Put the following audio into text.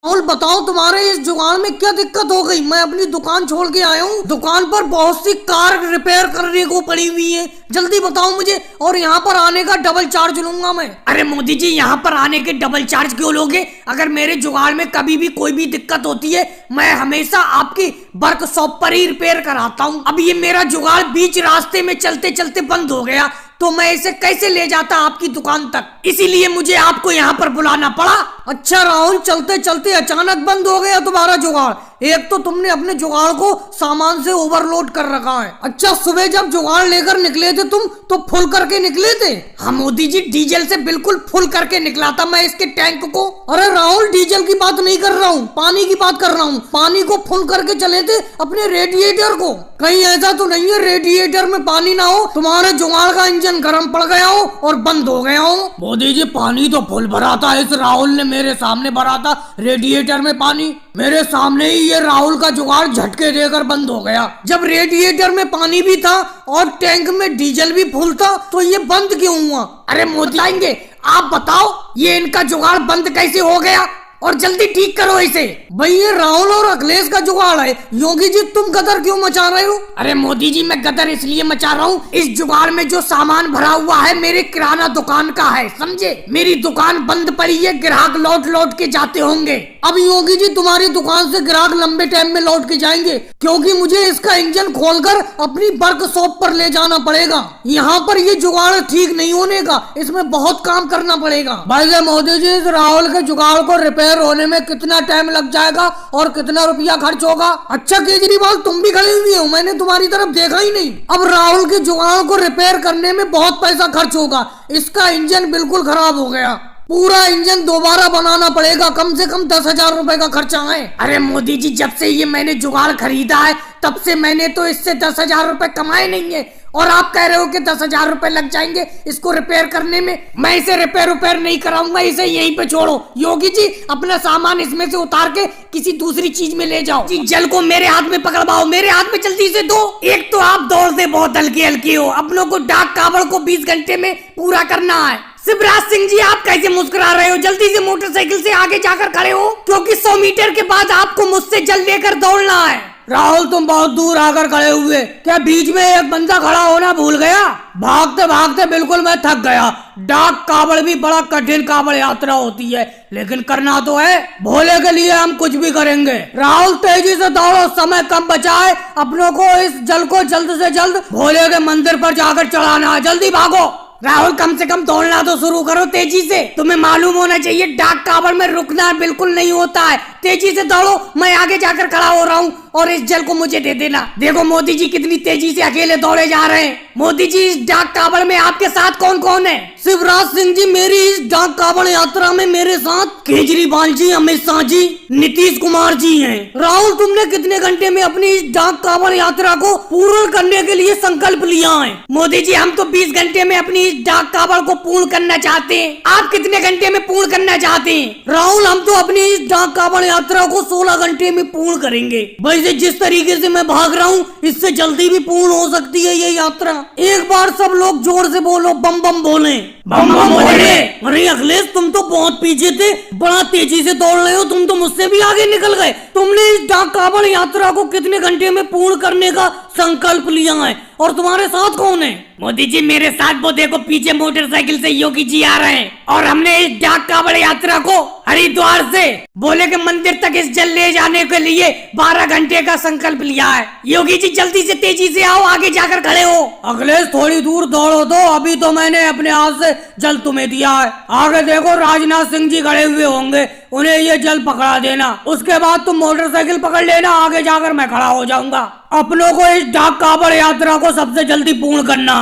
और बताओ तुम्हारे इस जुगाड़ में क्या दिक्कत हो गई। मैं अपनी दुकान छोड़ के आया हूँ, दुकान पर बहुत सी कार रिपेयर करने को पड़ी हुई है, जल्दी बताओ मुझे। और यहाँ पर आने का डबल चार्ज लूंगा मैं। अरे मोदी जी, यहाँ पर आने के डबल चार्ज क्यों लोगे? अगर मेरे जुगाड़ में कभी भी कोई भी दिक्कत होती है, मैं हमेशा आपकी वर्कशॉप पर ही रिपेयर कराता हूँ। अब ये मेरा जुगाड़ बीच रास्ते में चलते चलते बंद हो गया, तो मैं इसे कैसे ले जाता आपकी दुकान तक, इसीलिए मुझे आपको यहाँ पर बुलाना पड़ा। अच्छा राहुल, चलते चलते अचानक बंद हो गया तुम्हारा जुगाड़। एक तो तुमने अपने जुगाड़ को सामान से ओवरलोड कर रखा है। अच्छा, सुबह जब जुगाड़ लेकर निकले थे तुम, तो फुल करके निकले थे? हाँ मोदी जी, डीजल से बिल्कुल फुल करके निकला था मैं इसके टैंक को। अरे राहुल, डीजल की बात नहीं कर रहा हूँ, पानी की बात कर रहा हूँ। पानी को फुल करके चले थे अपने रेडिएटर को। कहीं ऐसा तो नहीं है रेडिएटर में पानी ना हो, तुम्हारे जुगाड़ का इंजन गर्म पड़ गया हो और बंद हो गया हो? मोदी जी, पानी तो फुल भरा था, इस राहुल ने मेरे सामने भरा था रेडिएटर में पानी। मेरे सामने ही ये राहुल का जुगाड़ झटके देकर बंद हो गया। जब रेडिएटर में पानी भी था और टैंक में डीजल भी फुल था, तो ये बंद क्यों हुआ? अरे मोदी आएंगे, आप बताओ ये इनका जुगाड़ बंद कैसे हो गया, और जल्दी ठीक करो इसे। भाई ये राहुल और अखिलेश का जुगाड़ है, योगी जी तुम गदर क्यों मचा रहे हो? अरे मोदी जी, मैं गदर इसलिए मचा रहा हूँ, इस जुगाड़ में जो सामान भरा हुआ है मेरे किराना दुकान का है, समझे? मेरी दुकान बंद पड़ी है, ग्राहक लौट लौट के जाते होंगे। अब योगी जी, तुम्हारी दुकान से ग्राहक लंबे टाइम में लौट के जाएंगे, क्योंकि मुझे इसका इंजन खोलकर अपनी वर्कशॉप पर ले जाना पड़ेगा। यहाँ पर ये जुगाड़ ठीक नहीं होने का, इसमें बहुत काम करना पड़ेगा। भाई मोदी जी, इस राहुल के जुगाड़ को रिपेयर होने में कितना टाइम लग जाएगा और कितना रुपया खर्च होगा? अच्छा केजरीवाल, तुम भी खड़े हुए हो, मैंने तुम्हारी तरफ देखा ही नहीं। अब राहुल के जुगाड़ को रिपेयर करने में बहुत पैसा खर्च होगा, इसका इंजन बिल्कुल खराब हो गया, पूरा इंजन दोबारा बनाना पड़ेगा, कम से कम 10,000 रुपए का खर्चा है। अरे मोदी जी, जब से ये मैंने जुगाड़ खरीदा है तब से मैंने तो इससे 10,000 रुपए कमाए नहीं है, और आप कह रहे हो कि 10,000 रुपए लग जाएंगे इसको रिपेयर करने में। मैं इसे रिपेयर नहीं कराऊंगा, इसे यहीं पे छोड़ो। योगी जी, अपना सामान इसमें से उतार के किसी दूसरी चीज में ले जाओ। जी, जल को मेरे हाथ में पकड़वाओ, मेरे हाथ में जल्दी से दो। एक तो आप दौड़ते बहुत हल्के हल्के हो, अपनों को डाक कावड़ को 20 घंटे में पूरा करना है। शिवराज सिंह जी, आप कैसे मुस्कुरा रहे हो? जल्दी से मोटरसाइकिल से आगे जाकर खड़े हो, क्योंकि 100 मीटर के बाद आपको मुझसे जल लेकर दौड़ना है। राहुल, तुम बहुत दूर आकर खड़े हुए, क्या बीच में एक बंदा खड़ा होना भूल गया? भागते भागते बिल्कुल मैं थक गया। डाक कावड़ भी बड़ा कठिन कावड़ यात्रा होती है, लेकिन करना तो है। भोले के लिए हम कुछ भी करेंगे। राहुल, तेजी से दौड़ो, समय कम बचा है, अपनों को इस जल को जल्द से जल्द भोले के मंदिर पर जाकर चढ़ाना है। जल्दी भागो। राहुल, कम से कम दौड़ना तो शुरू करो तेजी से। तुम्हें मालूम होना चाहिए डाक कावड़ में रुकना बिल्कुल नहीं होता है। तेजी से दौड़ो, मैं आगे जाकर खड़ा हो रहा हूँ और इस जल को मुझे दे देना। देखो मोदी जी कितनी तेजी से अकेले दौड़े जा रहे हैं। मोदी जी, इस डाक कावड़ में आपके साथ कौन कौन है? शिवराज सिंह जी, मेरी इस डाक कावड़ यात्रा में मेरे साथ केजरीवाल जी, अमित शाह जी, नीतीश कुमार जी हैं। राहुल, तुमने कितने घंटे में अपनी इस डाक कावड़ यात्रा को पूर्ण करने के लिए संकल्प लिया है? मोदी जी, हम तो 20 घंटे में अपनी इस डाक कावड़ को पूर्ण करना चाहते हैं। आप कितने घंटे में पूर्ण करना चाहते हैं? राहुल, हम तो अपनी इस डाक कावड़ यात्रा को 16 घंटे में पूर्ण करेंगे। वैसे जिस तरीके से मैं भाग रहा हूँ, इससे जल्दी भी पूर्ण हो सकती है ये यात्रा। एक बार सब लोग जोर से बोलो, बम बम बोले। बम बम बोले। अरे अखिलेश, तुम तो बहुत पीछे थे, बड़ा तेजी से दौड़ रहे हो, तुम तो मुझसे भी आगे निकल गए। तुमने इस डाक कावड़ यात्रा को कितने घंटे में पूर्ण करने का संकल्प लिया है, और तुम्हारे साथ कौन है? मोदी जी, मेरे साथ वो देखो पीछे मोटरसाइकिल से योगी जी आ रहे हैं, और हमने इस डाक कावड़ यात्रा को हरिद्वार से भोले के मंदिर तक इस जल ले जाने के लिए 12 घंटे का संकल्प लिया है। योगी जी, जल्दी से तेजी से आओ, आगे जाकर खड़े हो। अखिलेश, थोड़ी दूर दौड़ो तो, अभी तो मैंने अपने हाथ से जल तुम्हें दिया है। आगे देखो राजनाथ सिंह जी खड़े हुए होंगे, उन्हें ये जल पकड़ा देना, उसके बाद तुम मोटरसाइकिल पकड़ लेना, आगे जाकर मैं खड़ा हो जाऊंगा। अपनों को इस डाक कावड़ यात्रा को सबसे जल्दी पूर्ण करना।